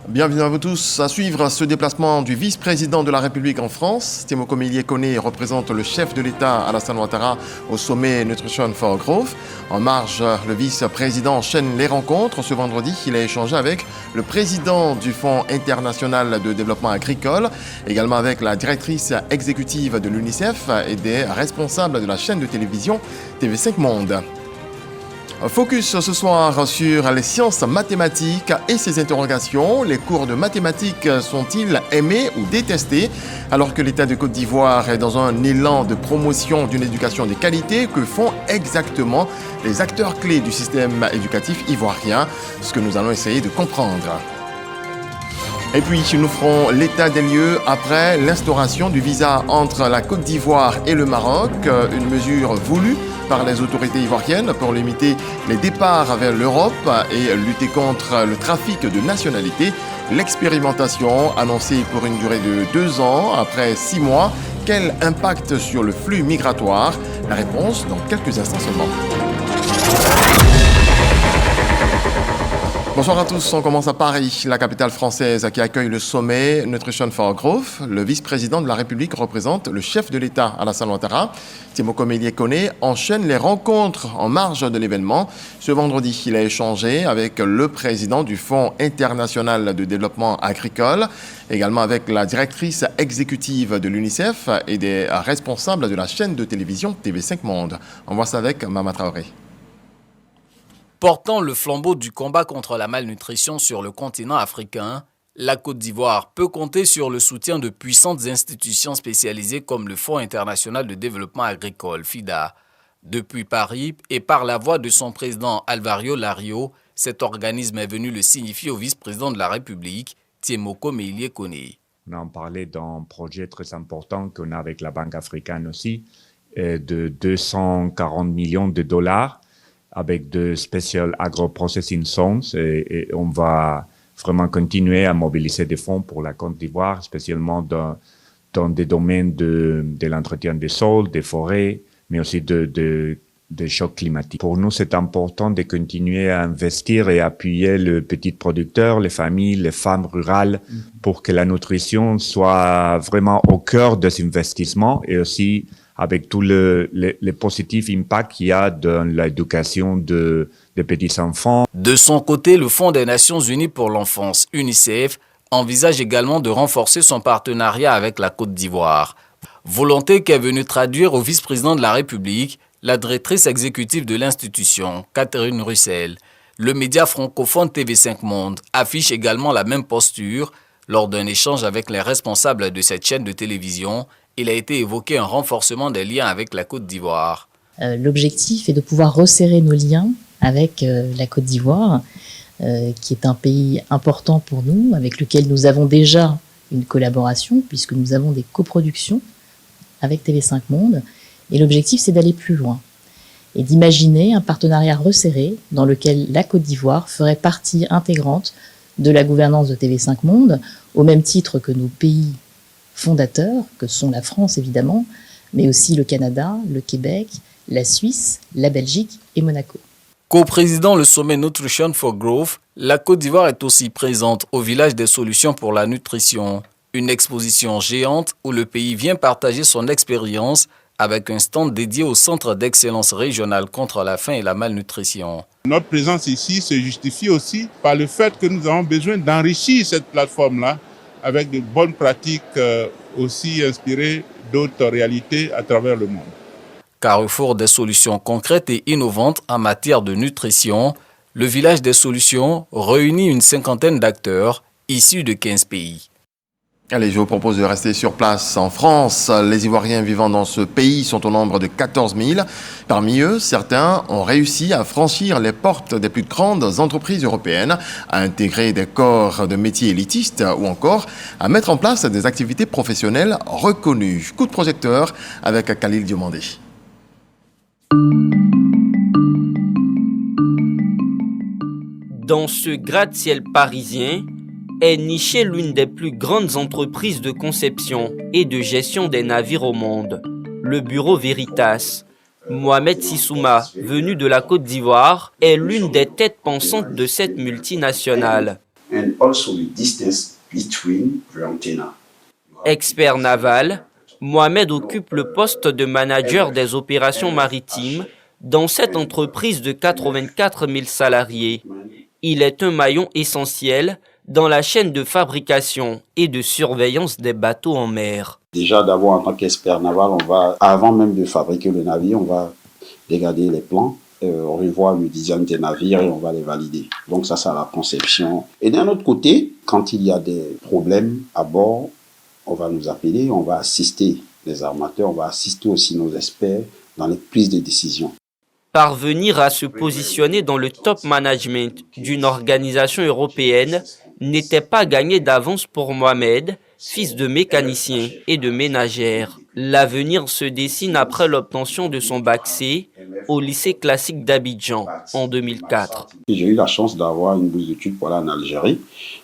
Bienvenue à vous tous. À suivre ce déplacement du vice-président de la République en France. Timoko Meïlie Koné représente le chef de l'État Alassane Ouattara au sommet Nutrition for Growth. En marge, le vice-président enchaîne les rencontres. Ce vendredi, il a échangé avec le président du Fonds international de développement agricole, également avec la directrice exécutive de l'UNICEF et des responsables de la chaîne de télévision TV5 Monde. Focus ce soir sur les sciences mathématiques et ses interrogations. Les cours de mathématiques sont-ils aimés ou détestés? Alors que l'État de Côte d'Ivoire est dans un élan de promotion d'une éducation de qualité, que font exactement les acteurs clés du système éducatif ivoirien? Ce que nous allons essayer de comprendre. Et puis, nous ferons l'état des lieux après l'instauration du visa entre la Côte d'Ivoire et le Maroc, une mesure voulue par les autorités ivoiriennes pour limiter les départs vers l'Europe et lutter contre le trafic de nationalité. L'expérimentation, annoncée pour une durée de 2 ans, après 6 mois, quel impact sur le flux migratoire? La réponse dans quelques instants seulement. Bonsoir à tous, on commence à Paris, la capitale française qui accueille le sommet Nutrition for Growth. Le vice-président de la République représente le chef de l'État Alassane Ouattara. Timoko Meïlie Koné enchaîne les rencontres en marge de l'événement. Ce vendredi, il a échangé avec le président du Fonds international de développement agricole, également avec la directrice exécutive de l'UNICEF et des responsables de la chaîne de télévision TV5 Monde. On voit ça avec Mama Traoré. Portant le flambeau du combat contre la malnutrition sur le continent africain, la Côte d'Ivoire peut compter sur le soutien de puissantes institutions spécialisées comme le Fonds international de développement agricole, FIDA. Depuis Paris et par la voix de son président Alvaro Lario, cet organisme est venu le signifier au vice-président de la République, Timoko Meïlie Koné. On a parlé d'un projet très important qu'on a avec la Banque africaine aussi, de 240 millions de dollars. Avec de Special Agro-Processing Zones et on va vraiment continuer à mobiliser des fonds pour la Côte d'Ivoire, spécialement dans des domaines de l'entretien des sols, des forêts, mais aussi des chocs climatiques. Pour nous, c'est important de continuer à investir et appuyer les petits producteurs, les familles, les femmes rurales, pour que la nutrition soit vraiment au cœur des investissements et aussi avec tout le positif impact qu'il y a dans l'éducation des petits enfants. De son côté, le Fonds des Nations Unies pour l'enfance, UNICEF, envisage également de renforcer son partenariat avec la Côte d'Ivoire. Volonté qu'est venue traduire au vice-président de la République, la directrice exécutive de l'institution, Catherine Russell. Le média francophone TV5 Monde affiche également la même posture. Lors d'un échange avec les responsables de cette chaîne de télévision, il a été évoqué un renforcement des liens avec la Côte d'Ivoire. L'objectif est de pouvoir resserrer nos liens avec la Côte d'Ivoire, qui est un pays important pour nous, avec lequel nous avons déjà une collaboration, puisque nous avons des coproductions avec TV5 Monde. Et l'objectif, c'est d'aller plus loin et d'imaginer un partenariat resserré dans lequel la Côte d'Ivoire ferait partie intégrante de la gouvernance de TV5 Monde, au même titre que nos pays fondateurs, que sont la France évidemment, mais aussi le Canada, le Québec, la Suisse, la Belgique et Monaco. Co-président le sommet Nutrition for Growth, la Côte d'Ivoire est aussi présente au village des solutions pour la nutrition, une exposition géante où le pays vient partager son expérience avec un stand dédié au Centre d'excellence régional contre la faim et la malnutrition. Notre présence ici se justifie aussi par le fait que nous avons besoin d'enrichir cette plateforme-là avec de bonnes pratiques aussi inspirées d'autres réalités à travers le monde. Carrefour des solutions concrètes et innovantes en matière de nutrition, le village des solutions réunit une 50aine d'acteurs issus de 15 pays. Allez, je vous propose de rester sur place en France. Les Ivoiriens vivant dans ce pays sont au nombre de 14 000. Parmi eux, certains ont réussi à franchir les portes des plus grandes entreprises européennes, à intégrer des corps de métiers élitistes ou encore à mettre en place des activités professionnelles reconnues. Coup de projecteur avec Khalil Diomandé. Dans ce gratte-ciel parisien, est nichée l'une des plus grandes entreprises de conception et de gestion des navires au monde, le Bureau Veritas. Mohamed Sissouma, venu de la Côte d'Ivoire, est l'une des têtes pensantes de cette multinationale. and also the distance between the antenna. Expert naval, Mohamed occupe le poste de manager des opérations maritimes dans cette entreprise de 84 000 salariés. Il est un maillon essentiel dans la chaîne de fabrication et de surveillance des bateaux en mer. Déjà, d'abord, en tant qu'expert naval, avant même de fabriquer le navire, on va regarder les plans, on revoit le design des navires et on va les valider. Donc ça, c'est la conception. Et d'un autre côté, quand il y a des problèmes à bord, on va nous appeler, on va assister les armateurs, on va assister aussi nos experts dans les prises de décision. Parvenir à se positionner dans le top management d'une organisation européenne n'était pas gagné d'avance pour Mohamed, fils de mécanicien et de ménagère. L'avenir se dessine après l'obtention de son bac C au lycée classique d'Abidjan en 2004. J'ai eu la chance d'avoir une bourse d'études pour aller en Algérie,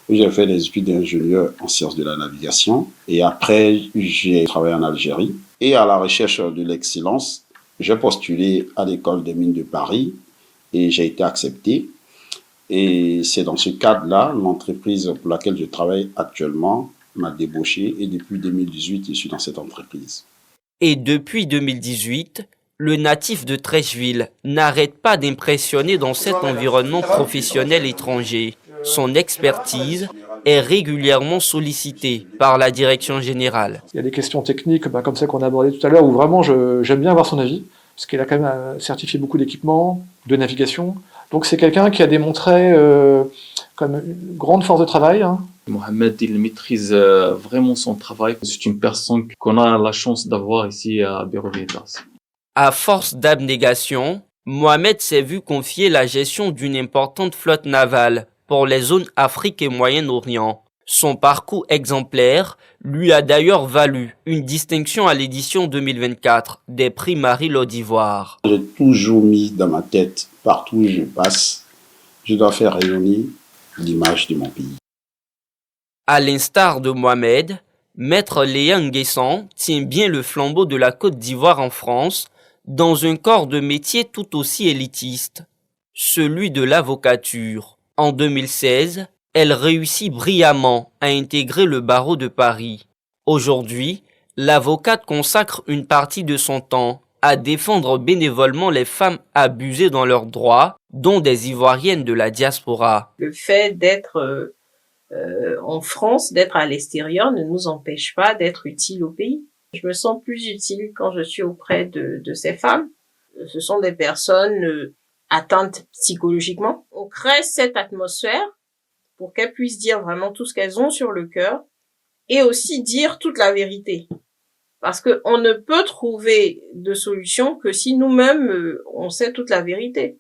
où j'ai fait des études d'ingénieur en sciences de la navigation. Et après, j'ai travaillé en Algérie. Et à la recherche de l'excellence, j'ai postulé à l'école des mines de Paris et j'ai été accepté. Et c'est dans ce cadre-là, l'entreprise pour laquelle je travaille actuellement m'a débauché et depuis 2018, je suis dans cette entreprise. Et depuis 2018, le natif de Treichville n'arrête pas d'impressionner dans cet environnement professionnel étranger. Son expertise est régulièrement sollicitée par la direction générale. Il y a des questions techniques comme celles qu'on a abordées tout à l'heure où vraiment j'aime bien avoir son avis, parce qu'il a quand même certifié beaucoup d'équipements, de navigation. Donc c'est quelqu'un qui a démontré comme une grande force de travail. Mohamed, il maîtrise vraiment son travail. C'est une personne qu'on a la chance d'avoir ici à Bureau Veritas. À force d'abnégation, Mohamed s'est vu confier la gestion d'une importante flotte navale pour les zones Afrique et Moyen-Orient. Son parcours exemplaire lui a d'ailleurs valu une distinction à l'édition 2024 des prix Marie-Laure d'Ivoire. J'ai toujours mis dans ma tête, partout où je passe, je dois faire rayonner l'image de mon pays. À l'instar de Mohamed, Maître Léa Nguessan tient bien le flambeau de la Côte d'Ivoire en France dans un corps de métier tout aussi élitiste, celui de l'avocature. En 2016, elle réussit brillamment à intégrer le barreau de Paris. Aujourd'hui, l'avocate consacre une partie de son temps à défendre bénévolement les femmes abusées dans leurs droits, dont des Ivoiriennes de la diaspora. Le fait d'être en France, d'être à l'extérieur, ne nous empêche pas d'être utile au pays. Je me sens plus utile quand je suis auprès de ces femmes. Ce sont des personnes atteintes psychologiquement. On crée cette atmosphère pour qu'elles puissent dire vraiment tout ce qu'elles ont sur le cœur et aussi dire toute la vérité. Parce qu'on ne peut trouver de solution que si nous-mêmes, on sait toute la vérité.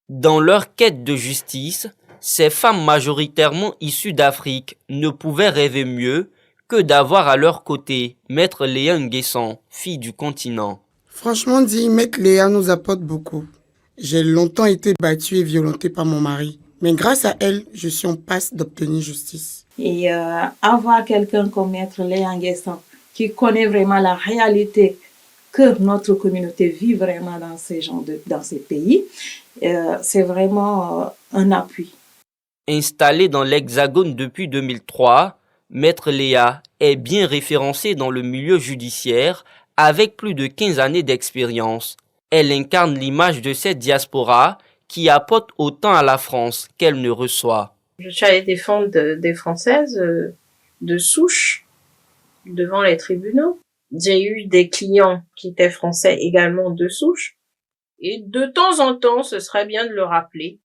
Dans leur quête de justice, ces femmes majoritairement issues d'Afrique ne pouvaient rêver mieux que d'avoir à leur côté Maître Léa Nguessan, fille du continent. Franchement dit, Maître Léa nous apporte beaucoup. J'ai longtemps été battue et violentée par mon mari. Mais grâce à elle, je suis en passe d'obtenir justice. Et avoir quelqu'un comme Maître Léa Nguessan qui connaît vraiment la réalité que notre communauté vit vraiment dans ces pays, c'est vraiment un appui. Installée dans l'Hexagone depuis 2003, Maître Léa est bien référencée dans le milieu judiciaire avec plus de 15 années d'expérience. Elle incarne l'image de cette diaspora qui apporte autant à la France qu'elle ne reçoit. Je suis allée défendre des Françaises de souche devant les tribunaux. J'ai eu des clients qui étaient français également de souche. Et de temps en temps, ce serait bien de le rappeler.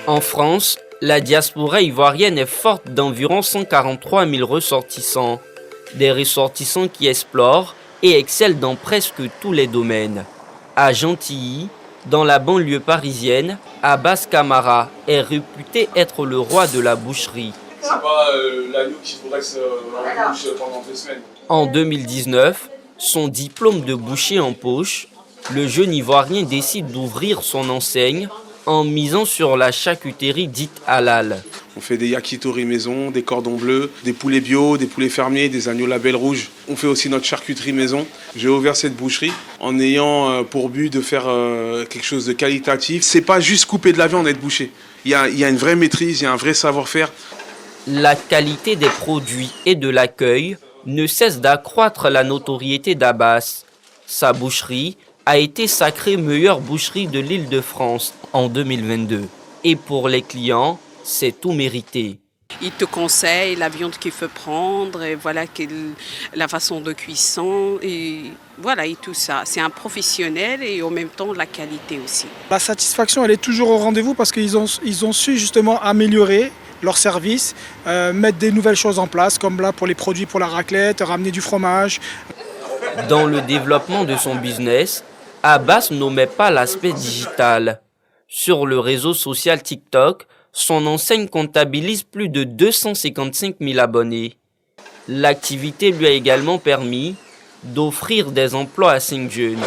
En France, la diaspora ivoirienne est forte d'environ 143 000 ressortissants. Des ressortissants qui explorent et excellent dans presque tous les domaines. À Gentilly, dans la banlieue parisienne, Abbas Camara est réputé être le roi de la boucherie. C'est pas l'agneau qui vous reste en bouche pendant 2 semaines. En 2019, son diplôme de boucher en poche, le jeune Ivoirien décide d'ouvrir son enseigne en misant sur la charcuterie dite halal. On fait des yakitori maison, des cordons bleus, des poulets bio, des poulets fermiers, des agneaux label rouge. On fait aussi notre charcuterie maison. J'ai ouvert cette boucherie en ayant pour but de faire quelque chose de qualitatif. C'est pas juste couper de la viande et être boucher. Il y a une vraie maîtrise, il y a un vrai savoir-faire. La qualité des produits et de l'accueil ne cesse d'accroître la notoriété d'Abbas. Sa boucherie a été sacrée meilleure boucherie de l'Île-de-France en 2022. Et pour les clients, c'est tout mérité. Il te conseille la viande qu'il faut prendre, et voilà la façon de cuisson, et voilà, et tout ça. C'est un professionnel et en même temps la qualité aussi. La satisfaction, elle est toujours au rendez-vous parce qu'ils ont su justement améliorer leur service, mettre des nouvelles choses en place, comme là pour les produits pour la raclette, ramener du fromage. Dans le développement de son business, Abbas n'omet pas l'aspect digital. Sur le réseau social TikTok, son enseigne comptabilise plus de 255 000 abonnés. L'activité lui a également permis d'offrir des emplois à 5 jeunes.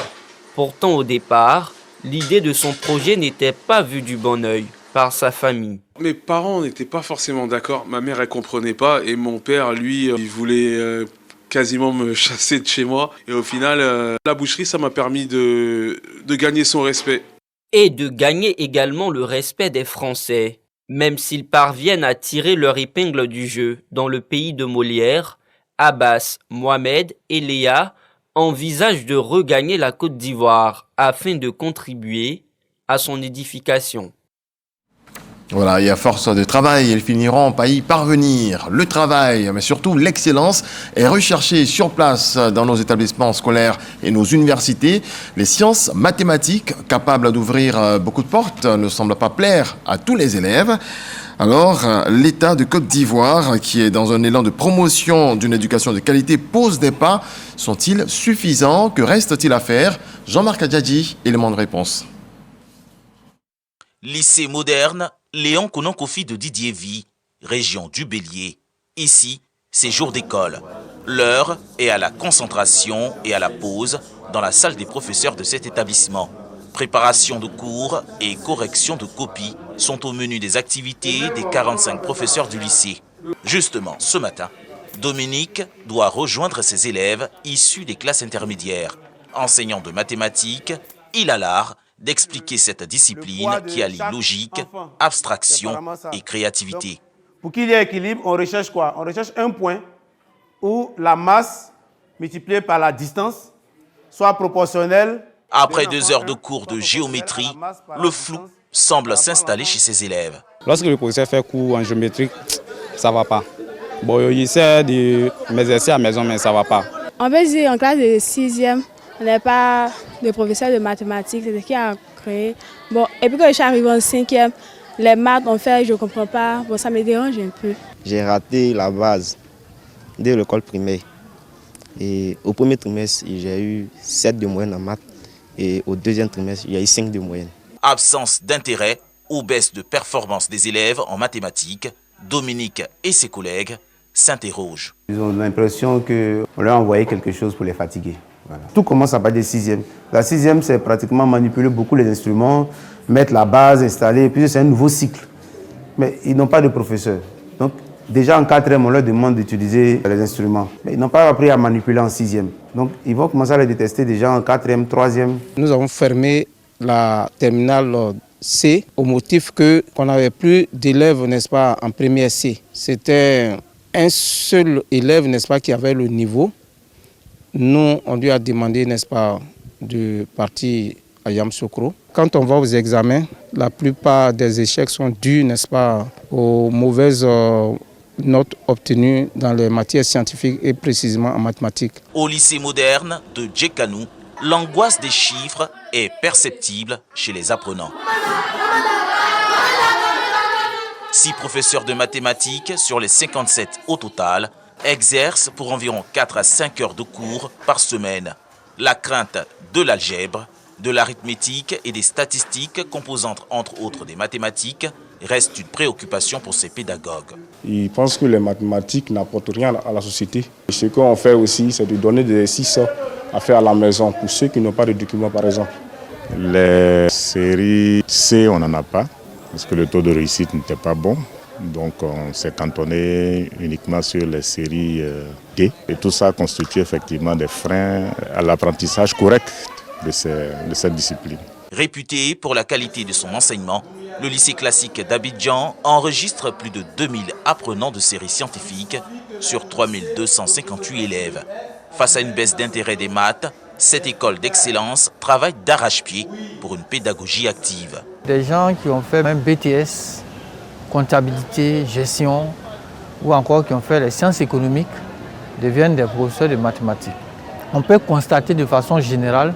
Pourtant, au départ, l'idée de son projet n'était pas vue du bon œil par sa famille. Mes parents n'étaient pas forcément d'accord. Ma mère, elle comprenait pas. Et mon père, lui, il voulait quasiment me chasser de chez moi. Et au final, la boucherie, ça m'a permis de gagner son respect. Et de gagner également le respect des Français. Même s'ils parviennent à tirer leur épingle du jeu dans le pays de Molière, Abbas, Mohamed et Léa envisagent de regagner la Côte d'Ivoire afin de contribuer à son édification. Voilà, et à force de travail, ils finiront par y parvenir. Le travail, mais surtout l'excellence, est recherchée sur place dans nos établissements scolaires et nos universités. Les sciences mathématiques, capables d'ouvrir beaucoup de portes, ne semblent pas plaire à tous les élèves. Alors, l'État de Côte d'Ivoire, qui est dans un élan de promotion d'une éducation de qualité, pose des pas. Sont-ils suffisants? Que reste-t-il à faire? Jean-Marc Adjadji, élément de réponse. Lycée moderne, Léon Kononkofi de Didier Vie, région du Bélier. Ici, c'est jour d'école. L'heure est à la concentration et à la pause dans la salle des professeurs de cet établissement. Préparation de cours et correction de copies sont au menu des activités des 45 professeurs du lycée. Justement, ce matin, Dominique doit rejoindre ses élèves issus des classes intermédiaires. Enseignant de mathématiques, il a l'art d'expliquer cette discipline qui allie logique, abstraction et créativité. Pour qu'il y ait équilibre, on recherche quoi? On recherche un point où la masse multipliée par la distance soit proportionnelle. Après 2 heures de cours de géométrie, le flou semble s'installer chez ses élèves. Lorsque le professeur fait cours en géométrie, ça ne va pas. Bon, il essaie de m'exercer à la maison, mais ça ne va pas. En fait, en classe de 6e, on n'a pas de professeur de mathématiques, c'est ce qui a créé. Bon, et puis quand je suis arrivée en 5e, les maths, en fait, je ne comprends pas. Bon, ça me dérange un peu. J'ai raté la base dès l'école primaire. Et au premier trimestre, j'ai eu 7 de moyenne en maths. Et au deuxième trimestre, il y a eu 5 de moyenne. Absence d'intérêt ou baisse de performance des élèves en mathématiques, Dominique et ses collègues s'interrogent. Ils ont l'impression qu'on leur a envoyé quelque chose pour les fatiguer. Voilà. Tout commence à partir de 6e. La 6e, c'est pratiquement manipuler beaucoup les instruments, mettre la base, installer, puis c'est un nouveau cycle. Mais ils n'ont pas de professeur. Donc, déjà en 4e, on leur demande d'utiliser les instruments. Mais ils n'ont pas appris à manipuler en 6e. Donc, ils vont commencer à les détester déjà en 4e, 3e. Nous avons fermé la terminale C au motif qu'on n'avait plus d'élèves, n'est-ce pas, en première C. C'était un seul élève, n'est-ce pas, qui avait le niveau. Nous, on lui a demandé, n'est-ce pas, de partir à Yamoussoukro. Quand on va aux examens, la plupart des échecs sont dus, n'est-ce pas, aux mauvaises notes obtenues dans les matières scientifiques et précisément en mathématiques. Au lycée moderne de Djekanou, l'angoisse des chiffres est perceptible chez les apprenants. 6 professeurs de mathématiques sur les 57 au total exercent pour environ 4 à 5 heures de cours par semaine. La crainte de l'algèbre, de l'arithmétique et des statistiques composantes entre autres des mathématiques reste une préoccupation pour ces pédagogues. Ils pensent que les mathématiques n'apportent rien à la société. Et ce qu'on fait aussi, c'est de donner des exercices à faire à la maison pour ceux qui n'ont pas de documents par exemple. Les séries C, on n'en a pas, parce que le taux de réussite n'était pas bon. Donc on s'est cantonné uniquement sur les séries D. Et tout ça constitue effectivement des freins à l'apprentissage correct de cette discipline. Réputé pour la qualité de son enseignement, le lycée classique d'Abidjan enregistre plus de 2000 apprenants de séries scientifiques sur 3258 élèves. Face à une baisse d'intérêt des maths, cette école d'excellence travaille d'arrache-pied pour une pédagogie active. Des gens qui ont fait même BTS, comptabilité, gestion, ou encore qui ont fait les sciences économiques, deviennent des professeurs de mathématiques. On peut constater de façon générale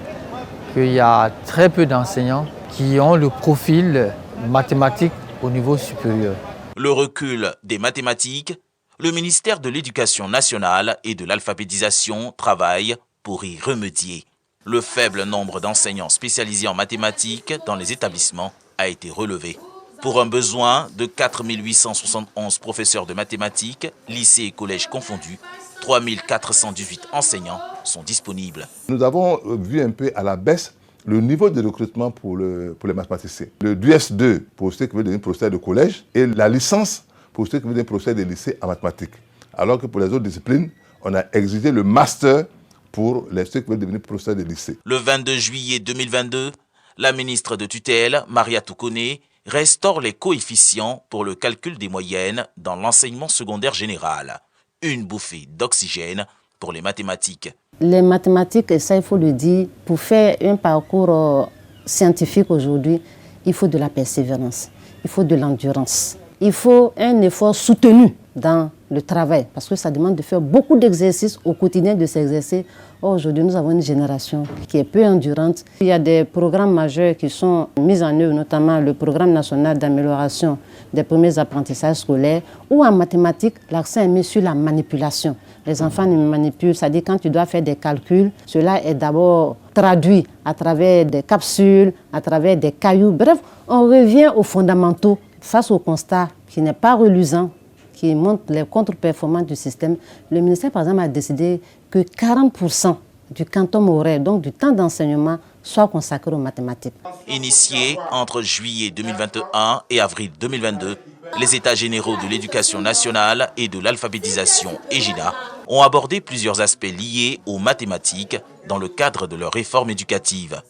qu'il y a très peu d'enseignants qui ont le profil mathématique au niveau supérieur. Le recul des mathématiques, le ministère de l'Éducation nationale et de l'alphabétisation travaille pour y remédier. Le faible nombre d'enseignants spécialisés en mathématiques dans les établissements a été relevé. Pour un besoin de 4 871 professeurs de mathématiques, lycées et collèges confondus, 3 418 enseignants sont disponibles. Nous avons vu un peu à la baisse le niveau de recrutement pour les mathématiciens. Le DUS2 pour ceux qui veulent devenir professeur de collège et la licence pour ceux qui veulent devenir professeur de lycée en mathématiques. Alors que pour les autres disciplines, on a exigé le master pour ceux qui veulent devenir professeur de lycée. Le 22 juillet 2022, la ministre de tutelle, Maria Toukoné, restaure les coefficients pour le calcul des moyennes dans l'enseignement secondaire général. Une bouffée d'oxygène pour les mathématiques. Les mathématiques, et ça il faut le dire, pour faire un parcours scientifique aujourd'hui, il faut de la persévérance, il faut de l'endurance, il faut un effort soutenu dans le travail, parce que ça demande de faire beaucoup d'exercices au quotidien, de s'exercer. Aujourd'hui, nous avons une génération qui est peu endurante. Il y a des programmes majeurs qui sont mis en œuvre, notamment le programme national d'amélioration des premiers apprentissages scolaires, où en mathématiques, l'accent est mis sur la manipulation. Les enfants ne manipulent, c'est-à-dire quand tu dois faire des calculs, cela est d'abord traduit à travers des capsules, à travers des cailloux. Bref, on revient aux fondamentaux face au constat qui n'est pas reluisant, qui montre les contre-performances du système. Le ministère, par exemple, a décidé que 40% du quantum horaire, donc du temps d'enseignement, soit consacré aux mathématiques. Initié entre juillet 2021 et avril 2022, les États généraux de l'éducation nationale et de l'alphabétisation, EGINA, ont abordé plusieurs aspects liés aux mathématiques dans le cadre de leur réforme éducative.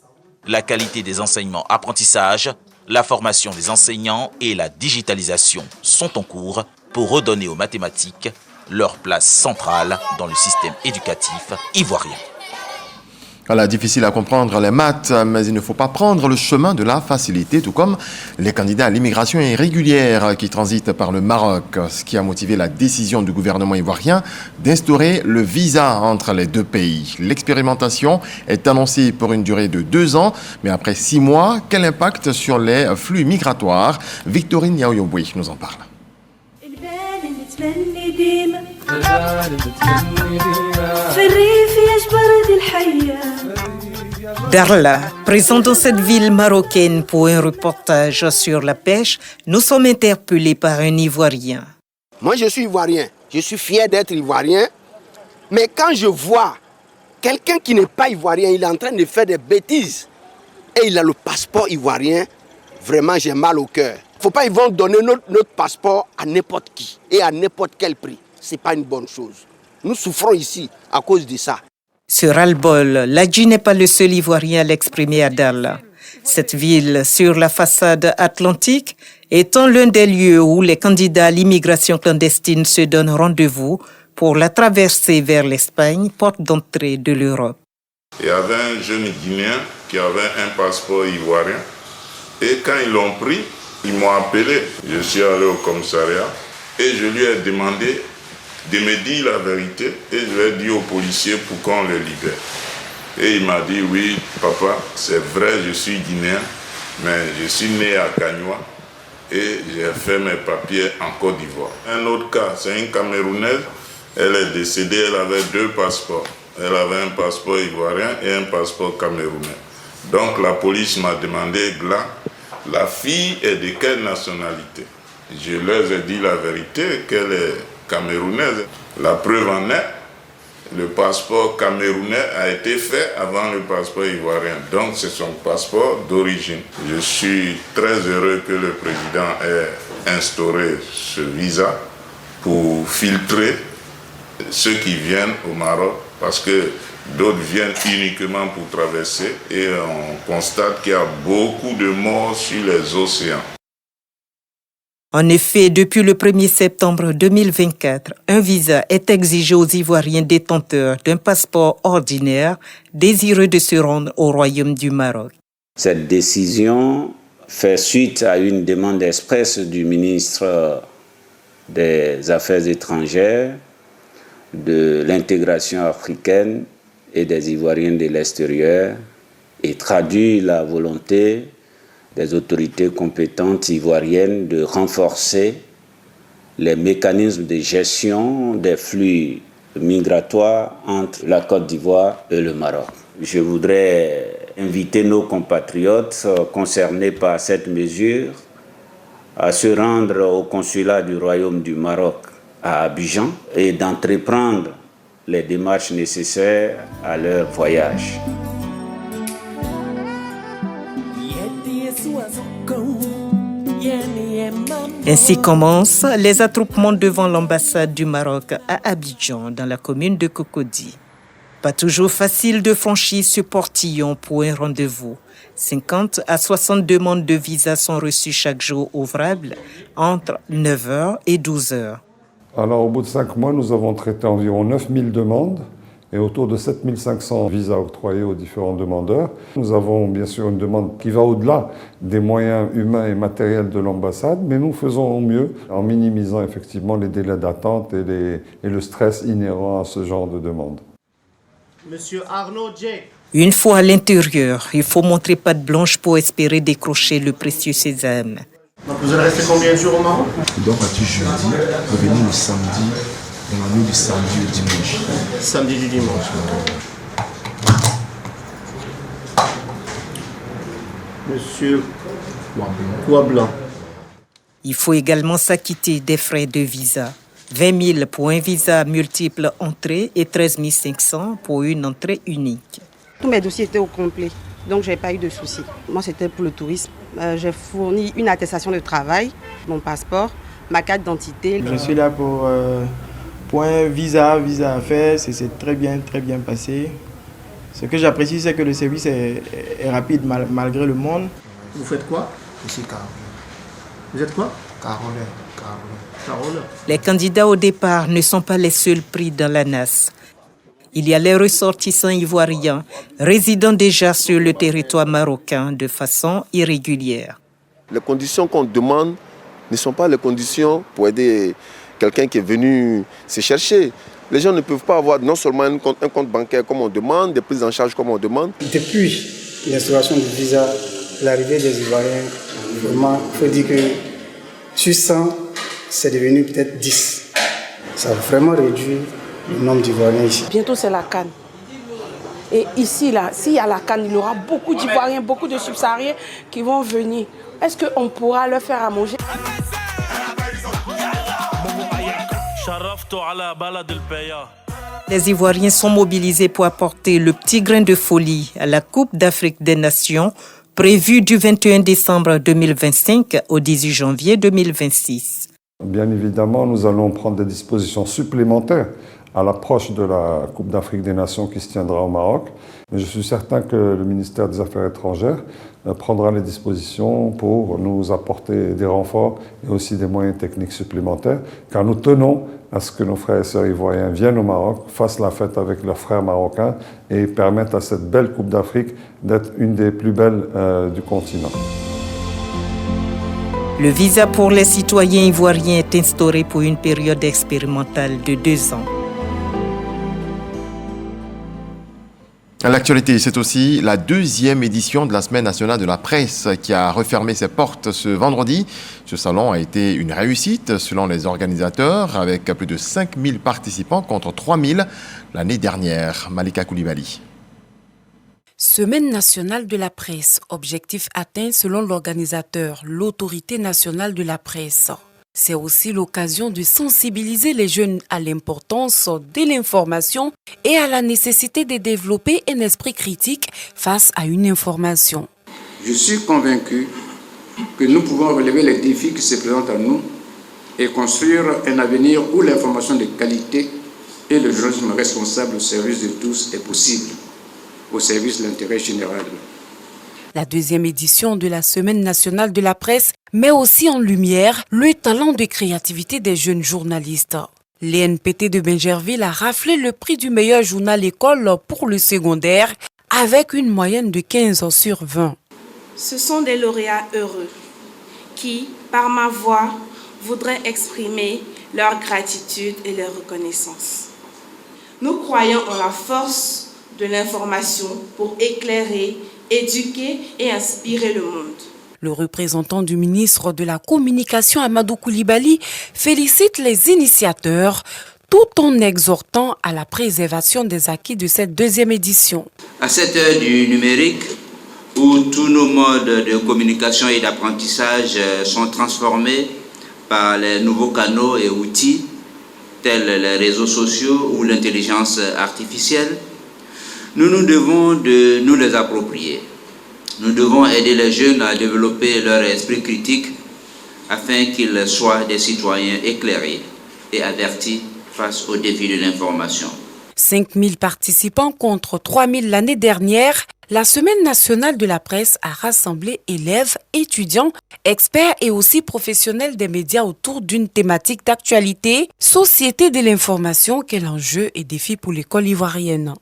La qualité des enseignements-apprentissages, la formation des enseignants et la digitalisation sont en cours pour redonner aux mathématiques leur place centrale dans le système éducatif ivoirien. Voilà, difficile à comprendre les maths, mais il ne faut pas prendre le chemin de la facilité, tout comme les candidats à l'immigration irrégulière qui transitent par le Maroc, ce qui a motivé la décision du gouvernement ivoirien d'instaurer le visa entre les deux pays. L'expérimentation est annoncée pour une durée de 2 ans, mais après 6 mois, quel impact sur les flux migratoires? Victorine Yaoyoboui nous en parle. Darla, présent dans cette ville marocaine pour un reportage sur la pêche, nous sommes interpellés par un Ivoirien. Moi, je suis Ivoirien. Je suis fier d'être Ivoirien. Mais quand je vois quelqu'un qui n'est pas Ivoirien, il est en train de faire des bêtises et il a le passeport ivoirien, vraiment, j'ai mal au cœur. Il ne faut pas qu'ils vont donner notre passeport à n'importe qui et à n'importe quel prix. Ce n'est pas une bonne chose. Nous souffrons ici à cause de ça. Ce ras-le-bol, Ladji n'est pas le seul Ivoirien à l'exprimer à Darla. Cette ville, sur la façade atlantique, étant l'un des lieux où les candidats à l'immigration clandestine se donnent rendez-vous pour la traversée vers l'Espagne, porte d'entrée de l'Europe. Il y avait un jeune Guinéen qui avait un passeport ivoirien. Et quand ils l'ont pris, ils m'ont appelé. Je suis allé au commissariat et je lui ai demandé de me dire la vérité. Et je lui ai dit aux policiers pour qu'on le libère. Et il m'a dit, oui, papa, c'est vrai, je suis guinéen, mais je suis né à Gagnoa et j'ai fait mes papiers en Côte d'Ivoire. Un autre cas, c'est une Camerounaise. Elle est décédée, elle avait 2 passeports. Elle avait un passeport ivoirien et un passeport camerounais. Donc la police m'a demandé, Gla, la fille est de quelle nationalité? Je leur ai dit la vérité, qu'elle est camerounaise. La preuve en est, Le passeport camerounais a été fait avant le passeport ivoirien, donc c'est son passeport d'origine. Je suis très heureux que le président ait instauré ce visa pour filtrer ceux qui viennent au Maroc, parce que d'autres viennent uniquement pour traverser et on constate qu'il y a beaucoup de morts sur les océans. En effet, depuis le 1er septembre 2024, un visa est exigé aux Ivoiriens détenteurs d'un passeport ordinaire désireux de se rendre au Royaume du Maroc. Cette décision fait suite à une demande expresse du ministre des Affaires étrangères, de l'intégration africaine et des Ivoiriens de l'extérieur et traduit la volonté des autorités compétentes ivoiriennes de renforcer les mécanismes de gestion des flux migratoires entre la Côte d'Ivoire et le Maroc. Je voudrais inviter nos compatriotes concernés par cette mesure à se rendre au consulat du Royaume du Maroc à Abidjan et d'entreprendre les démarches nécessaires à leur voyage. Ainsi commencent les attroupements devant l'ambassade du Maroc à Abidjan, dans la commune de Cocody. Pas toujours facile de franchir ce portillon pour un rendez-vous. 50 à 60 demandes de visa sont reçues chaque jour ouvrable entre 9h et 12h. Alors, au bout de 5 mois, nous avons traité environ 9000 demandes et autour de 7500 visas octroyés aux différents demandeurs. Nous avons bien sûr une demande qui va au-delà des moyens humains et matériels de l'ambassade, mais nous faisons au mieux en minimisant effectivement les délais d'attente et le stress inhérent à ce genre de demande. Monsieur Arnaud J. Une fois à l'intérieur, il faut montrer patte blanche pour espérer décrocher le précieux sésame. Donc vous allez rester combien de jours au Maroc? Donc partir jeudi, revenir le samedi, et la nuit du samedi au dimanche. Samedi du dimanche. Monsieur Kouablan. Il faut également s'acquitter des frais de visa. 20 000 pour un visa multiple entrée et 13 500 pour une entrée unique. Tous mes dossiers étaient au complet, donc je n'ai pas eu de soucis. Moi, c'était pour le tourisme. J'ai fourni une attestation de travail, mon passeport, ma carte d'identité. Je suis là pour un visa à faire. C'est très bien passé. Ce que j'apprécie, c'est que le service est rapide malgré le monde. Vous faites quoi? Je suis carolien. Vous êtes quoi? Carolien. Les candidats au départ ne sont pas les seuls pris dans la nasse. Il y a les ressortissants ivoiriens résidant déjà sur le territoire marocain de façon irrégulière. Les conditions qu'on demande ne sont pas les conditions pour aider quelqu'un qui est venu se chercher. Les gens ne peuvent pas avoir non seulement un compte bancaire comme on demande, des prises en charge comme on demande. Depuis l'instauration du visa, l'arrivée des Ivoiriens, vraiment, il faut dire que sur 100, c'est devenu peut-être 10. Ça a vraiment réduit le nombre d'Ivoiriens ici. Bientôt, c'est la CAN. Et ici, là, s'il y a la CAN, il y aura beaucoup d'Ivoiriens, beaucoup de subsahariens qui vont venir. Est-ce qu'on pourra leur faire à manger? Les Ivoiriens sont mobilisés pour apporter le petit grain de folie à la Coupe d'Afrique des Nations, prévue du 21 décembre 2025 au 18 janvier 2026. Bien évidemment, nous allons prendre des dispositions supplémentaires à l'approche de la Coupe d'Afrique des Nations qui se tiendra au Maroc. Mais je suis certain que le ministère des Affaires étrangères prendra les dispositions pour nous apporter des renforts et aussi des moyens techniques supplémentaires, car nous tenons à ce que nos frères et sœurs ivoiriens viennent au Maroc, fassent la fête avec leurs frères marocains et permettent à cette belle Coupe d'Afrique d'être une des plus belles du continent. Le visa pour les citoyens ivoiriens est instauré pour une période expérimentale de 2 ans. À l'actualité, c'est aussi la 2e édition de la Semaine nationale de la presse qui a refermé ses portes ce vendredi. Ce salon a été une réussite selon les organisateurs avec plus de 5000 participants contre 3000 l'année dernière. Malika Koulibaly. Semaine nationale de la presse, objectif atteint selon l'organisateur, l'Autorité nationale de la presse. C'est aussi l'occasion de sensibiliser les jeunes à l'importance de l'information et à la nécessité de développer un esprit critique face à une information. Je suis convaincu que nous pouvons relever les défis qui se présentent à nous et construire un avenir où l'information de qualité et le journalisme responsable au service de tous est possible, au service de l'intérêt général. La deuxième édition de la Semaine nationale de la presse met aussi en lumière le talent de créativité des jeunes journalistes. L'ENPT de Bingerville a raflé le prix du meilleur journal école pour le secondaire avec une moyenne de 15 sur 20. Ce sont des lauréats heureux qui, par ma voix, voudraient exprimer leur gratitude et leur reconnaissance. Nous croyons en la force de l'information pour éclairer, éduquer et inspirer le monde. Le représentant du ministre de la Communication, Amadou Koulibaly, félicite les initiateurs tout en exhortant à la préservation des acquis de cette deuxième édition. À cette heure du numérique, où tous nos modes de communication et d'apprentissage sont transformés par les nouveaux canaux et outils, tels les réseaux sociaux ou l'intelligence artificielle, nous nous devons de nous les approprier. Nous devons aider les jeunes à développer leur esprit critique afin qu'ils soient des citoyens éclairés et avertis face aux défis de l'information. 5000 participants contre 3000 l'année dernière, la Semaine nationale de la presse a rassemblé élèves, étudiants, experts et aussi professionnels des médias autour d'une thématique d'actualité, société de l'information, quel enjeu et défi pour l'école ivoirienne.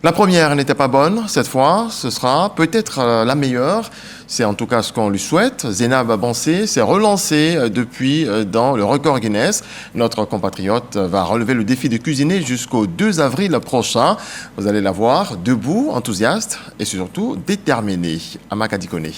La première n'était pas bonne, cette fois, ce sera peut-être la meilleure. C'est en tout cas ce qu'on lui souhaite. Zénab Bansé s'est relancé depuis dans le record Guinness. Notre compatriote va relever le défi de cuisiner jusqu'au 2 avril prochain. Vous allez la voir debout, enthousiaste et surtout déterminée. Amaka Dikone.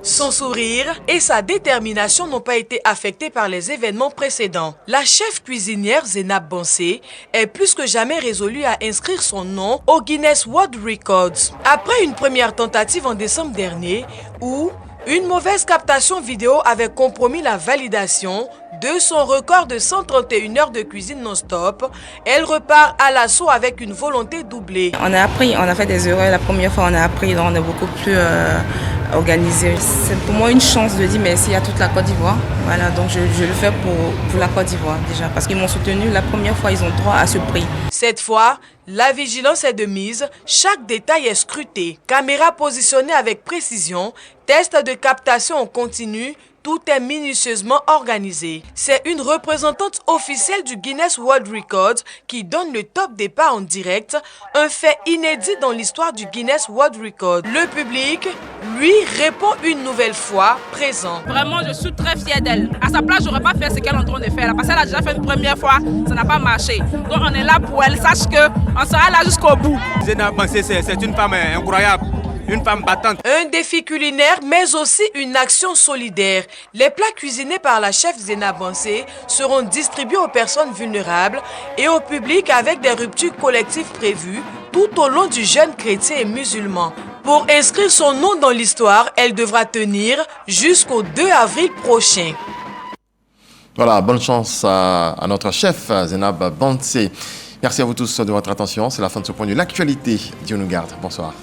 Son sourire et sa détermination n'ont pas été affectés par les événements précédents. La chef cuisinière Zénab Bansé est plus que jamais résolue à inscrire son nom au Guinness World Records. Après une première tentative en décembre dernier où une mauvaise captation vidéo avait compromis la validation de son record de 131 heures de cuisine non-stop, elle repart à l'assaut avec une volonté doublée. On a appris, on a fait des erreurs. La première fois, on a appris, donc on est beaucoup plus organisé. C'est pour moi une chance de dire merci à toute la Côte d'Ivoire. Voilà, donc je le fais pour la Côte d'Ivoire déjà, parce qu'ils m'ont soutenu. La première fois, ils ont droit à ce prix. Cette fois, la vigilance est de mise, chaque détail est scruté. Caméra positionnée avec précision, test de captation en continu, tout est minutieusement organisé. C'est une représentante officielle du Guinness World Records qui donne le top départ en direct, un fait inédit dans l'histoire du Guinness World Records. Le public, lui, répond une nouvelle fois présent. Vraiment, je suis très fière d'elle. À sa place, j'aurais pas fait ce qu'elle est en train de faire là, parce qu'elle a déjà fait une première fois, ça n'a pas marché. Donc on est là pour elle, sache qu'on sera là jusqu'au bout. Zénab Bansé, c'est une femme incroyable. Une femme battante. Un défi culinaire, mais aussi une action solidaire. Les plats cuisinés par la chef Zénab Bansé seront distribués aux personnes vulnérables et au public avec des ruptures collectives prévues tout au long du jeûne chrétien et musulman. Pour inscrire son nom dans l'histoire, elle devra tenir jusqu'au 2 avril prochain. Voilà, bonne chance à notre chef Zénab Bansé. Merci à vous tous de votre attention. C'est la fin de ce point de vue. L'actualité, Dieu nous garde. Bonsoir.